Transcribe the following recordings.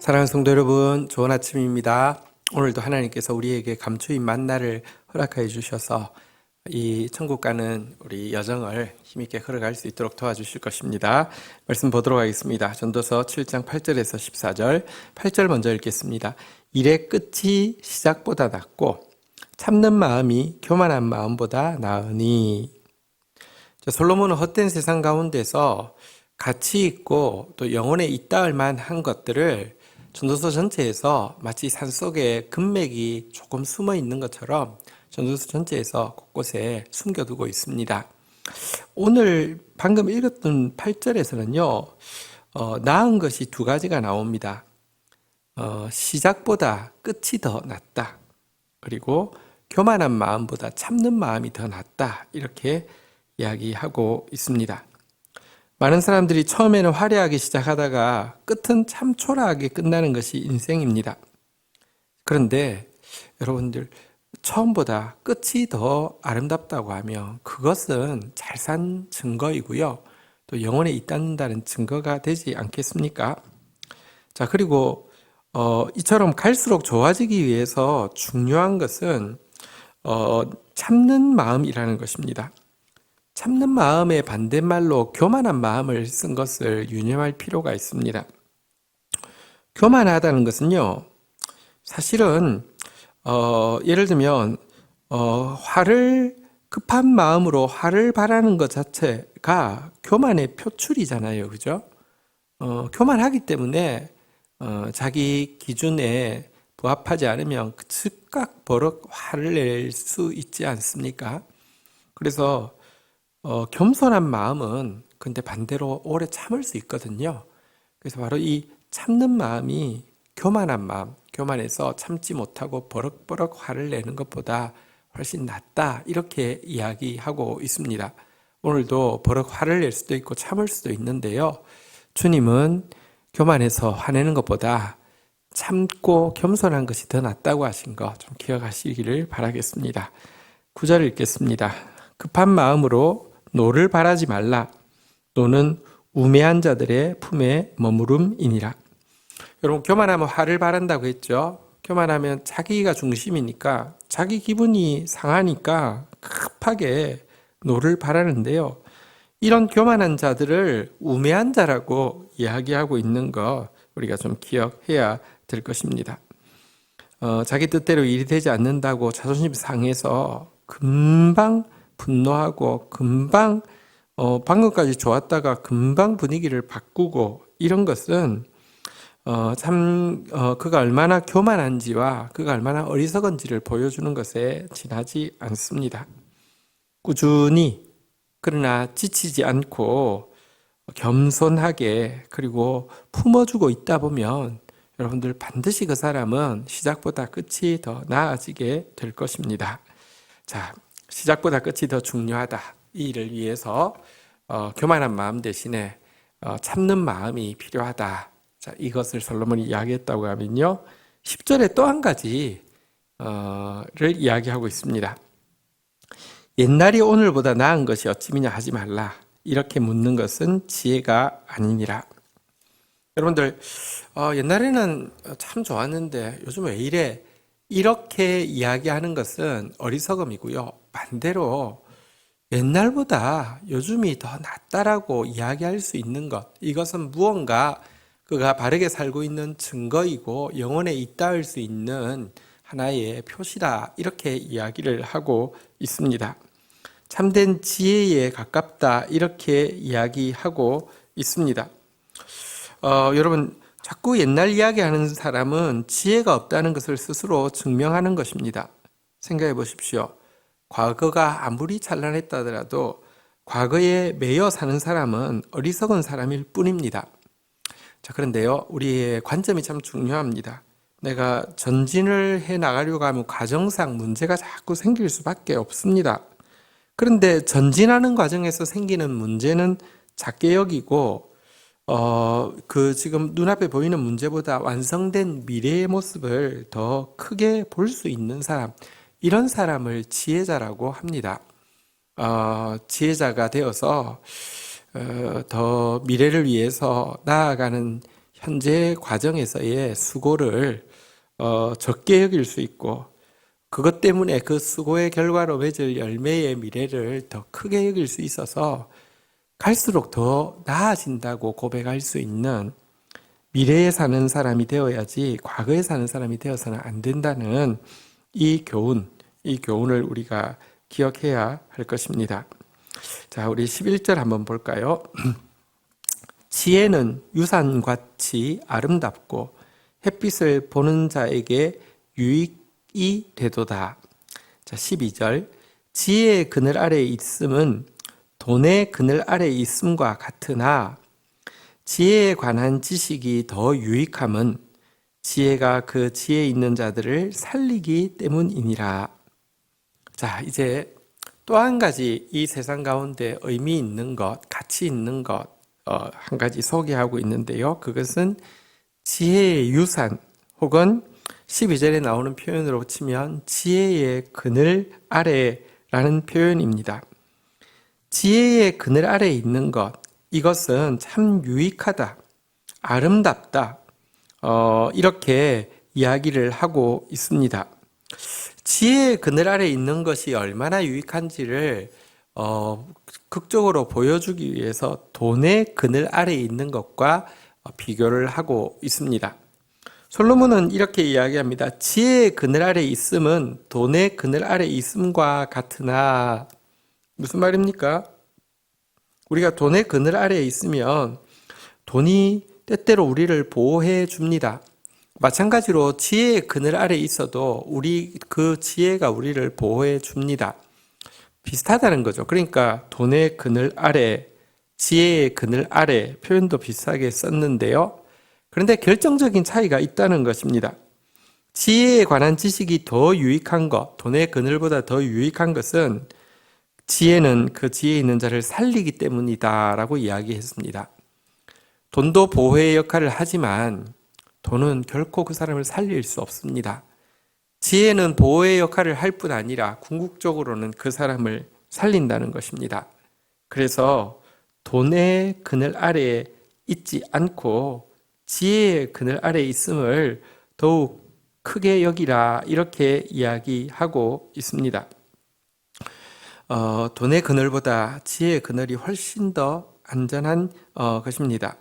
사랑하는 성도 여러분, 좋은 아침입니다. 오늘도 하나님께서 우리에게 감추인 만나를 허락하여 주셔서 이 천국 가는 우리 여정을 힘있게 걸어갈 수 있도록 도와주실 것입니다. 말씀 보도록 하겠습니다. 전도서 7장 8절에서 14절, 8절 먼저 읽겠습니다. 일의 끝이 시작보다 낫고 참는 마음이 교만한 마음보다 나으니. 솔로몬은 헛된 세상 가운데서 가치 있고 또 영혼에 있다할 만한 것들을 전도서 전체에서 마치 산속에 금맥이 조금 숨어 있는 것처럼 전도서 전체에서 곳곳에 숨겨두고 있습니다. 오늘 방금 읽었던 8절에서는요, 나은 것이 두 가지가 나옵니다. 시작보다 끝이 더 낫다. 그리고 교만한 마음보다 참는 마음이 더 낫다. 이렇게 이야기하고 있습니다. 많은 사람들이 처음에는 화려하게 시작하다가 끝은 참 초라하게 끝나는 것이 인생입니다. 그런데 여러분들, 처음보다 끝이 더 아름답다고 하면 그것은 잘 산 증거이고요. 또 영혼에 있다는 증거가 되지 않겠습니까? 자, 그리고 이처럼 갈수록 좋아지기 위해서 중요한 것은 참는 마음이라는 것입니다. 참는 마음의 반대말로 교만한 마음을 쓴 것을 유념할 필요가 있습니다. 교만하다는 것은요, 사실은 예를 들면 급한 마음으로 화를 바라는 것 자체가 교만의 표출이잖아요, 그죠? 교만하기 때문에 자기 기준에 부합하지 않으면 즉각 버럭 화를 낼 수 있지 않습니까? 그래서 겸손한 마음은 근데 반대로 오래 참을 수 있거든요. 그래서 바로 이 참는 마음이 교만한 마음, 교만해서 참지 못하고 버럭버럭 화를 내는 것보다 훨씬 낫다, 이렇게 이야기하고 있습니다. 오늘도 버럭 화를 낼 수도 있고 참을 수도 있는데요. 주님은 교만해서 화내는 것보다 참고 겸손한 것이 더 낫다고 하신 거 좀 기억하시기를 바라겠습니다. 9절 읽겠습니다. 급한 마음으로 노를 바라지 말라. 노는 우매한 자들의 품에 머무름이니라. 여러분, 교만하면 화를 바란다고 했죠. 교만하면 자기가 중심이니까 자기 기분이 상하니까 급하게 노를 바라는데요. 이런 교만한 자들을 우매한 자라고 이야기하고 있는 거 우리가 좀 기억해야 될 것입니다. 자기 뜻대로 일이 되지 않는다고 자존심 상해서 금방 분노하고 금방 방금까지 좋았다가 금방 분위기를 바꾸고, 이런 것은 그가 얼마나 교만한지와 그가 얼마나 어리석은지를 보여주는 것에 지나지 않습니다. 꾸준히, 그러나 지치지 않고 겸손하게 그리고 품어주고 있다 보면 여러분들 반드시 그 사람은 시작보다 끝이 더 나아지게 될 것입니다. 자, 시작보다 끝이 더 중요하다. 이 일을 위해서 교만한 마음 대신에 참는 마음이 필요하다. 자, 이것을 솔로몬이 이야기했다고 하면요, 10절에 또 한 가지를 이야기하고 있습니다. 옛날이 오늘보다 나은 것이 어찌미냐 하지 말라. 이렇게 묻는 것은 지혜가 아니니라. 여러분들, 옛날에는 참 좋았는데 요즘 왜 이래? 이렇게 이야기하는 것은 어리석음이고요. 반대로 옛날보다 요즘이 더 낫다라고 이야기할 수 있는 것, 이것은 무언가 그가 바르게 살고 있는 증거이고 영혼에 있다할 수 있는 하나의 표시다, 이렇게 이야기를 하고 있습니다. 참된 지혜에 가깝다, 이렇게 이야기하고 있습니다. 여러분, 자꾸 옛날 이야기하는 사람은 지혜가 없다는 것을 스스로 증명하는 것입니다. 생각해 보십시오. 과거가 아무리 찬란했다 하더라도 과거에 매여 사는 사람은 어리석은 사람일 뿐입니다. 자, 그런데요, 우리의 관점이 참 중요합니다. 내가 전진을 해 나가려고 하면 과정상 문제가 자꾸 생길 수밖에 없습니다. 그런데 전진하는 과정에서 생기는 문제는 작게 여기고 지금 눈앞에 보이는 문제보다 완성된 미래의 모습을 더 크게 볼 수 있는 사람, 이런 사람을 지혜자라고 합니다. 지혜자가 되어서 더 미래를 위해서 나아가는 현재 과정에서의 수고를 적게 여길 수 있고 그것 때문에 그 수고의 결과로 맺을 열매의 미래를 더 크게 여길 수 있어서 갈수록 더 나아진다고 고백할 수 있는 미래에 사는 사람이 되어야지 과거에 사는 사람이 되어서는 안 된다는 이 교훈을 우리가 기억해야 할 것입니다. 자, 우리 11절 한번 볼까요? 지혜는 유산같이 아름답고 햇빛을 보는 자에게 유익이 되도다. 자, 12절. 지혜의 그늘 아래에 있음은 돈의 그늘 아래에 있음과 같으나 지혜에 관한 지식이 더 유익함은 지혜가 그 지혜 있는 자들을 살리기 때문이니라. 자, 이제 또 한 가지 이 세상 가운데 의미 있는 것, 가치 있는 것, 한 가지 소개하고 있는데요. 그것은 지혜의 유산 혹은 12절에 나오는 표현으로 치면 지혜의 그늘 아래라는 표현입니다. 지혜의 그늘 아래에 있는 것, 이것은 참 유익하다, 아름답다, 이렇게 이야기를 하고 있습니다. 지혜의 그늘 아래에 있는 것이 얼마나 유익한지를 극적으로 보여주기 위해서 돈의 그늘 아래에 있는 것과 비교를 하고 있습니다. 솔로몬은 이렇게 이야기합니다. 지혜의 그늘 아래에 있음은 돈의 그늘 아래에 있음과 같으나, 무슨 말입니까? 우리가 돈의 그늘 아래에 있으면 돈이 때때로 우리를 보호해 줍니다. 마찬가지로 지혜의 그늘 아래에 있어도 그 지혜가 우리를 보호해 줍니다. 비슷하다는 거죠. 그러니까 돈의 그늘 아래, 지혜의 그늘 아래 표현도 비슷하게 썼는데요. 그런데 결정적인 차이가 있다는 것입니다. 지혜에 관한 지식이 더 유익한 것, 돈의 그늘보다 더 유익한 것은 지혜는 그 지혜 있는 자를 살리기 때문이다 라고 이야기했습니다. 돈도 보호의 역할을 하지만 돈은 결코 그 사람을 살릴 수 없습니다. 지혜는 보호의 역할을 할 뿐 아니라 궁극적으로는 그 사람을 살린다는 것입니다. 그래서 돈의 그늘 아래에 있지 않고 지혜의 그늘 아래에 있음을 더욱 크게 여기라, 이렇게 이야기하고 있습니다. 돈의 그늘보다 지혜의 그늘이 훨씬 더 안전한 것입니다.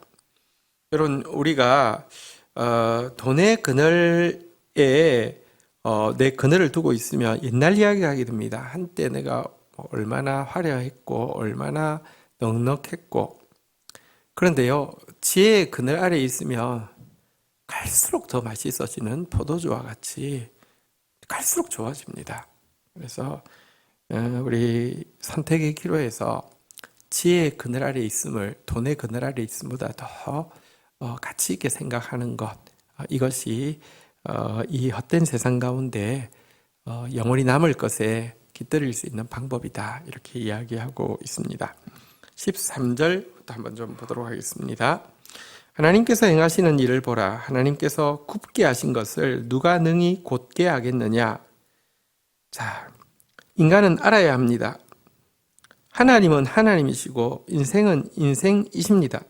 여러분, 우리가 돈의 그늘에 내 그늘을 두고 있으면 옛날 이야기 하게 됩니다. 한때 내가 얼마나 화려했고 얼마나 넉넉했고. 그런데요, 지혜의 그늘 아래에 있으면 갈수록 더 맛있어지는 포도주와 같이 갈수록 좋아집니다. 그래서 우리 선택의 기로에서 지혜의 그늘 아래에 있음을 돈의 그늘 아래에 있음보다 더 가치 있게 생각하는 것, 이것이 이 헛된 세상 가운데 영원히 남을 것에 깃들일 수 있는 방법이다, 이렇게 이야기하고 있습니다. 13절부터 한번 좀 보도록 하겠습니다. 하나님께서 행하시는 일을 보라. 하나님께서 굽게 하신 것을 누가 능히 곧게 하겠느냐. 자, 인간은 알아야 합니다. 하나님은 하나님이시고 인생은 인생이십니다.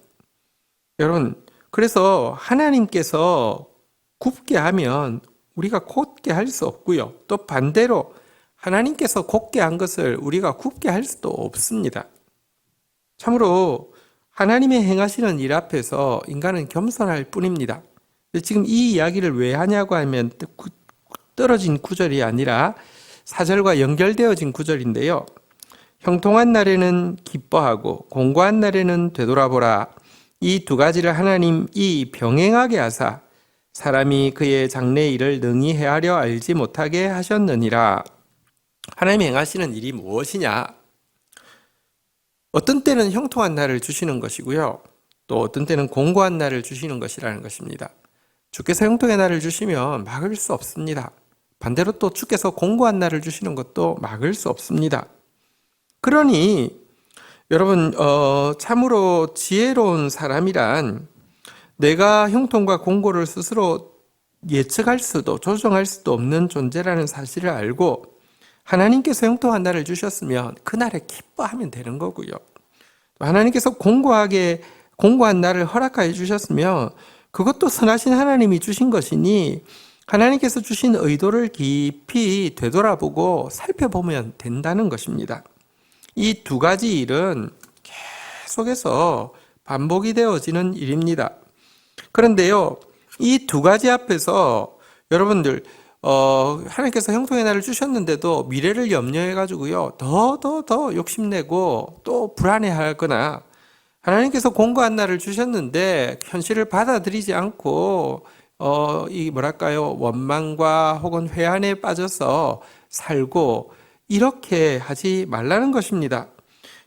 여러분, 그래서 하나님께서 굽게 하면 우리가 곧게 할 수 없고요. 또 반대로 하나님께서 곧게 한 것을 우리가 굽게 할 수도 없습니다. 참으로 하나님의 행하시는 일 앞에서 인간은 겸손할 뿐입니다. 지금 이 이야기를 왜 하냐고 하면 떨어진 구절이 아니라 4절과 연결되어진 구절인데요. 형통한 날에는 기뻐하고 공고한 날에는 되돌아보라. 이 두 가지를 하나님이 병행하게 하사 사람이 그의 장래 일을 능히 헤아려 알지 못하게 하셨느니라. 하나님이 행하시는 일이 무엇이냐? 어떤 때는 형통한 날을 주시는 것이고요. 또 어떤 때는 공고한 날을 주시는 것이라는 것입니다. 주께서 형통의 날을 주시면 막을 수 없습니다. 반대로 또 주께서 공고한 날을 주시는 것도 막을 수 없습니다. 그러니 여러분, 참으로 지혜로운 사람이란 내가 형통과 공고를 스스로 예측할 수도 조정할 수도 없는 존재라는 사실을 알고 하나님께서 형통한 날을 주셨으면 그날에 기뻐하면 되는 거고요. 하나님께서 공고한 날을 허락하여 주셨으면 그것도 선하신 하나님이 주신 것이니 하나님께서 주신 의도를 깊이 되돌아보고 살펴보면 된다는 것입니다. 이 두 가지 일은 계속해서 반복이 되어지는 일입니다. 그런데요, 이 두 가지 앞에서 여러분들 하나님께서 형통의 날을 주셨는데도 미래를 염려해 가지고요 더 욕심내고 또 불안해하거나, 하나님께서 공고한 날을 주셨는데 현실을 받아들이지 않고 이 뭐랄까요, 원망과 혹은 회한에 빠져서 살고, 이렇게 하지 말라는 것입니다.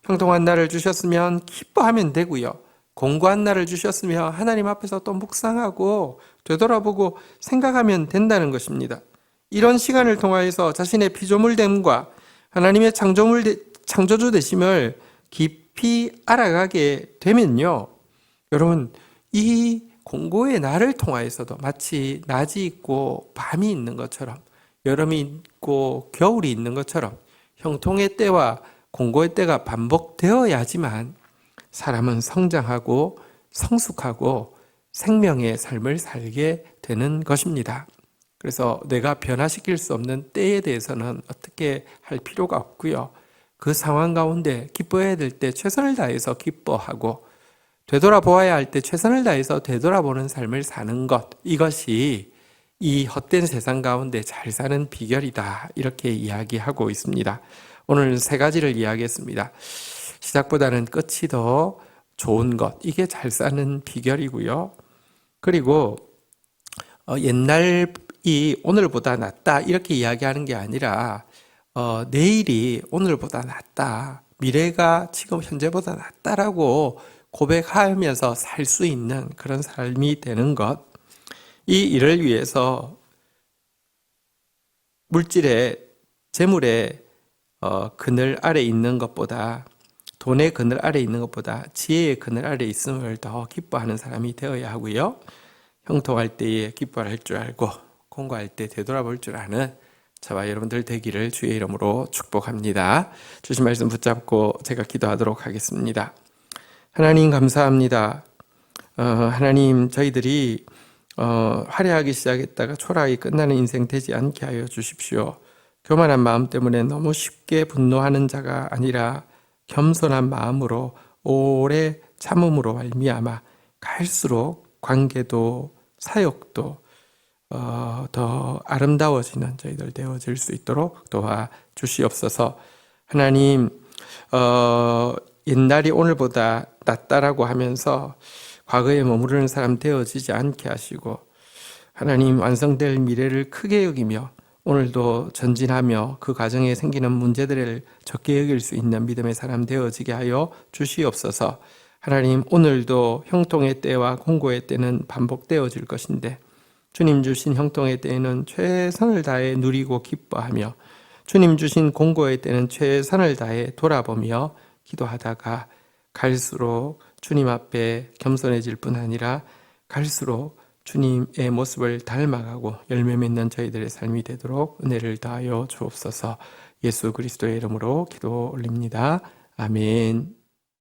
형통한 날을 주셨으면 기뻐하면 되고요, 공고한 날을 주셨으면 하나님 앞에서 또 묵상하고 되돌아보고 생각하면 된다는 것입니다. 이런 시간을 통하여서 자신의 피조물됨과 하나님의 창조주 되심을 깊이 알아가게 되면요, 여러분, 이 공고의 날을 통하여서도 마치 낮이 있고 밤이 있는 것처럼, 여름이 있고 겨울이 있는 것처럼 형통의 때와 공고의 때가 반복되어야지만 사람은 성장하고 성숙하고 생명의 삶을 살게 되는 것입니다. 그래서 내가 변화시킬 수 없는 때에 대해서는 어떻게 할 필요가 없고요, 그 상황 가운데 기뻐해야 될 때 최선을 다해서 기뻐하고, 되돌아보아야 할 때 최선을 다해서 되돌아보는 삶을 사는 것, 이것이 이 헛된 세상 가운데 잘 사는 비결이다, 이렇게 이야기하고 있습니다. 오늘 세 가지를 이야기했습니다. 시작보다는 끝이 더 좋은 것, 이게 잘 사는 비결이고요. 그리고 옛날이 오늘보다 낫다, 이렇게 이야기하는 게 아니라 내일이 오늘보다 낫다, 미래가 지금 현재보다 낫다라고 고백하면서 살 수 있는 그런 삶이 되는 것, 이 일을 위해서 물질의, 재물의 그늘 아래 있는 것보다, 돈의 그늘 아래 있는 것보다 지혜의 그늘 아래 있음을 더 기뻐하는 사람이 되어야 하고요, 형통할 때에 기뻐할 줄 알고 공고할 때 되돌아볼 줄 아는 저와 여러분들 되기를 주의 이름으로 축복합니다. 주신 말씀 붙잡고 제가 기도하도록 하겠습니다. 하나님 감사합니다. 하나님, 저희들이 화려하게 시작했다가 초라하게 끝나는 인생 되지 않게 하여 주십시오. 교만한 마음 때문에 너무 쉽게 분노하는 자가 아니라 겸손한 마음으로 오래 참음으로 말미암아 갈수록 관계도 사역도 더 아름다워지는 저희들 되어질 수 있도록 도와주시옵소서. 하나님, 옛날이 오늘보다 낫다라고 하면서 과거에 머무르는 사람 되어지지 않게 하시고, 하나님, 완성될 미래를 크게 여기며 오늘도 전진하며 그 과정에 생기는 문제들을 적게 여길 수 있는 믿음의 사람 되어지게 하여 주시옵소서. 하나님, 오늘도 형통의 때와 공고의 때는 반복되어질 것인데 주님 주신 형통의 때에는 최선을 다해 누리고 기뻐하며, 주님 주신 공고의 때는 최선을 다해 돌아보며 기도하다가 갈수록 주님 앞에 겸손해질 뿐 아니라 갈수록 주님의 모습을 닮아가고 열매 맺는 저희들의 삶이 되도록 은혜를 다하여 주옵소서. 예수 그리스도의 이름으로 기도 올립니다. 아멘.